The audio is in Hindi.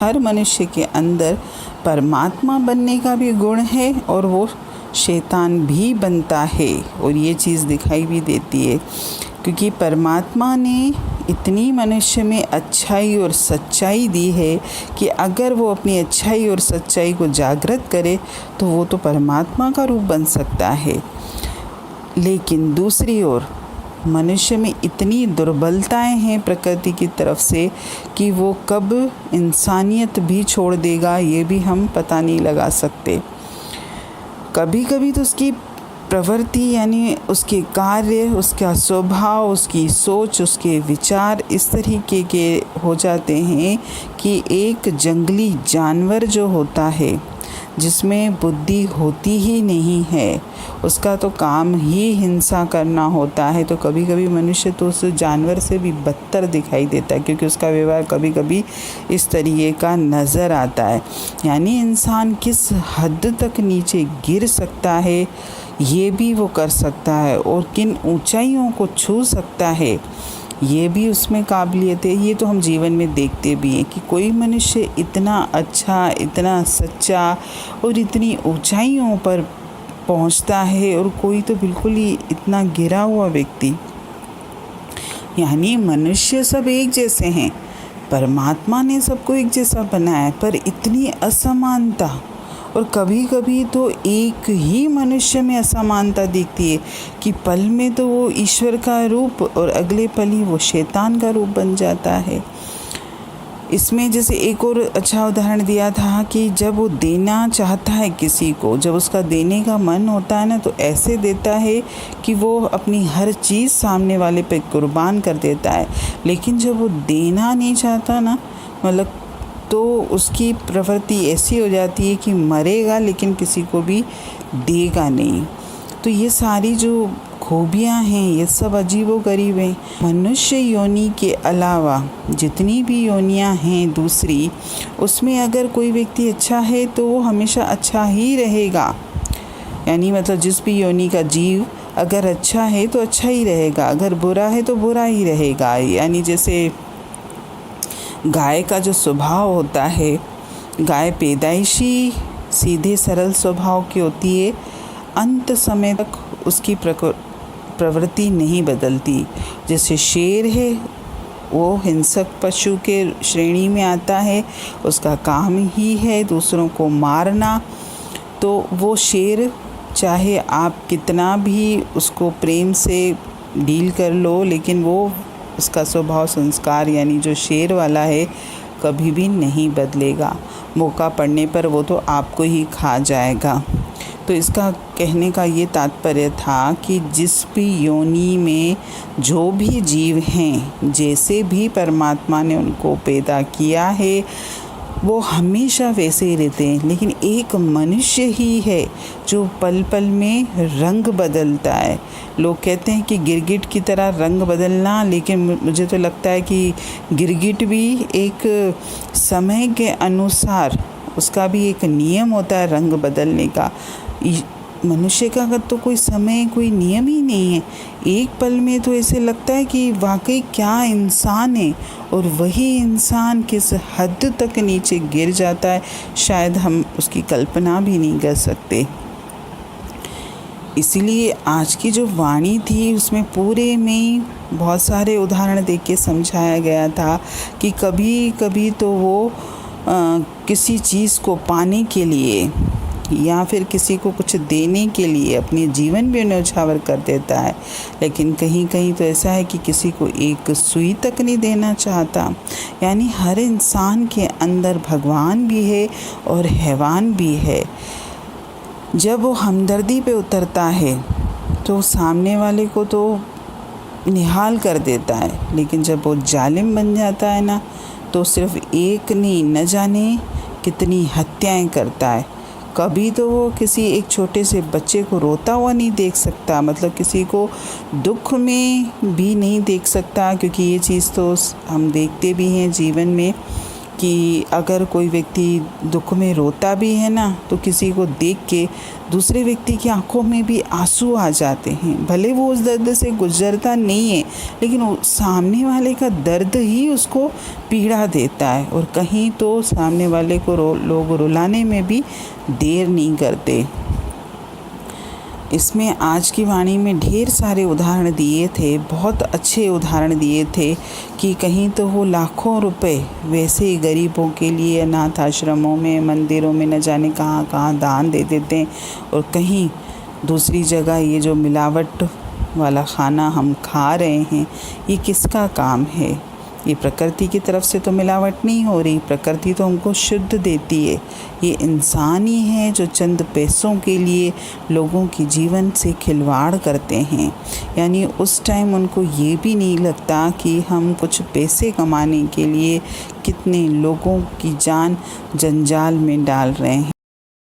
हर मनुष्य के अंदर परमात्मा बनने का भी गुण है और वो शैतान भी बनता है, और ये चीज़ दिखाई भी देती है क्योंकि परमात्मा ने इतनी मनुष्य में अच्छाई और सच्चाई दी है कि अगर वो अपनी अच्छाई और सच्चाई को जागृत करे तो वो तो परमात्मा का रूप बन सकता है। लेकिन दूसरी ओर मनुष्य में इतनी दुर्बलताएं हैं प्रकृति की तरफ से कि वो कब इंसानियत भी छोड़ देगा ये भी हम पता नहीं लगा सकते। कभी कभी तो उसकी प्रवृत्ति यानी उसके कार्य, उसका स्वभाव, उसकी सोच, उसके विचार इस तरीके के हो जाते हैं कि एक जंगली जानवर जो होता है जिसमें बुद्धि होती ही नहीं है, उसका तो काम ही हिंसा करना होता है, तो कभी कभी मनुष्य तो उस जानवर से भी बदतर दिखाई देता है क्योंकि उसका व्यवहार कभी कभी इस तरीके का नज़र आता है। यानी इंसान किस हद तक नीचे गिर सकता है ये भी वो कर सकता है, और किन ऊंचाइयों को छू सकता है ये भी उसमें काबिलियत है। ये तो हम जीवन में देखते भी हैं कि कोई मनुष्य इतना अच्छा, इतना सच्चा और इतनी ऊंचाइयों पर पहुंचता है, और कोई तो बिल्कुल ही इतना गिरा हुआ व्यक्ति। यानी मनुष्य सब एक जैसे हैं, परमात्मा ने सबको एक जैसा बनाया है, पर इतनी असमानता, और कभी कभी तो एक ही मनुष्य में असमानता दिखती है कि पल में तो वो ईश्वर का रूप और अगले पल ही वो शैतान का रूप बन जाता है। इसमें जैसे एक और अच्छा उदाहरण दिया था कि जब वो देना चाहता है किसी को, जब उसका देने का मन होता है ना, तो ऐसे देता है कि वो अपनी हर चीज़ सामने वाले पे कुर्बान कर देता है। लेकिन जब वो देना नहीं चाहता ना, मतलब तो उसकी प्रवृत्ति ऐसी हो जाती है कि मरेगा लेकिन किसी को भी देगा नहीं। तो ये सारी जो खूबियाँ हैं ये सब अजीबोगरीब हैं। मनुष्य योनि के अलावा जितनी भी योनियाँ हैं दूसरी, उसमें अगर कोई व्यक्ति अच्छा है तो वो हमेशा अच्छा ही रहेगा। यानी मतलब जिस भी योनि का जीव अगर अच्छा है तो अच्छा ही रहेगा, अगर बुरा है तो बुरा ही रहेगा। यानी जैसे गाय का जो स्वभाव होता है, गाय पैदाइशी सीधे सरल स्वभाव की होती है, अंत समय तक उसकी प्रवृत्ति नहीं बदलती। जैसे शेर है वो हिंसक पशु के श्रेणी में आता है, उसका काम ही है दूसरों को मारना। तो वो शेर चाहे आप कितना भी उसको प्रेम से डील कर लो, लेकिन वो उसका स्वभाव संस्कार यानी जो शेर वाला है कभी भी नहीं बदलेगा। मौका पड़ने पर वो तो आपको ही खा जाएगा। तो इसका कहने का ये तात्पर्य था कि जिस भी योनि में जो भी जीव हैं, जैसे भी परमात्मा ने उनको पैदा किया है वो हमेशा वैसे ही रहते हैं, लेकिन एक मनुष्य ही है जो पल पल में रंग बदलता है। लोग कहते हैं कि गिरगिट की तरह रंग बदलना, लेकिन मुझे तो लगता है कि गिरगिट भी एक समय के अनुसार उसका भी एक नियम होता है रंग बदलने का। मनुष्य का अगर तो कोई समय, कोई नियम ही नहीं है। एक पल में तो ऐसे लगता है कि वाकई क्या इंसान है, और वही इंसान किस हद तक नीचे गिर जाता है शायद हम उसकी कल्पना भी नहीं कर सकते। इसीलिए आज की जो वाणी थी उसमें पूरे में बहुत सारे उदाहरण देके के समझाया गया था कि कभी कभी तो वो किसी चीज़ को पाने के लिए या फिर किसी को कुछ देने के लिए अपने जीवन भी न्यौछावर कर देता है, लेकिन कहीं कहीं तो ऐसा है कि किसी को एक सुई तक नहीं देना चाहता। यानी हर इंसान के अंदर भगवान भी है और हैवान भी है। जब वो हमदर्दी पे उतरता है तो सामने वाले को तो निहाल कर देता है, लेकिन जब वो जालिम बन जाता है ना, तो सिर्फ एक नहीं न जाने कितनी हत्याएं करता है। कभी तो वो किसी एक छोटे से बच्चे को रोता हुआ नहीं देख सकता, मतलब किसी को दुख में भी नहीं देख सकता, क्योंकि ये चीज़ तो हम देखते भी हैं जीवन में कि अगर कोई व्यक्ति दुख में रोता भी है ना, तो किसी को देख के दूसरे व्यक्ति की आंखों में भी आंसू आ जाते हैं। भले वो उस दर्द से गुजरता नहीं है, लेकिन सामने वाले का दर्द ही उसको पीड़ा देता है। और कहीं तो सामने वाले को लोग रुलाने में भी देर नहीं करते। इसमें आज की वाणी में ढेर सारे उदाहरण दिए थे, बहुत अच्छे उदाहरण दिए थे कि कहीं तो वो लाखों रुपए वैसे ही गरीबों के लिए अनाथ आश्रमों में, मंदिरों में न जाने कहाँ कहाँ दान दे देते हैं, और कहीं दूसरी जगह ये जो मिलावट वाला खाना हम खा रहे हैं, ये किसका काम है? ये प्रकृति की तरफ से तो मिलावट नहीं हो रही, प्रकृति तो हमको शुद्ध देती है। ये इंसान ही है जो चंद पैसों के लिए लोगों के जीवन से खिलवाड़ करते हैं। यानी उस टाइम उनको ये भी नहीं लगता कि हम कुछ पैसे कमाने के लिए कितने लोगों की जान जंजाल में डाल रहे हैं।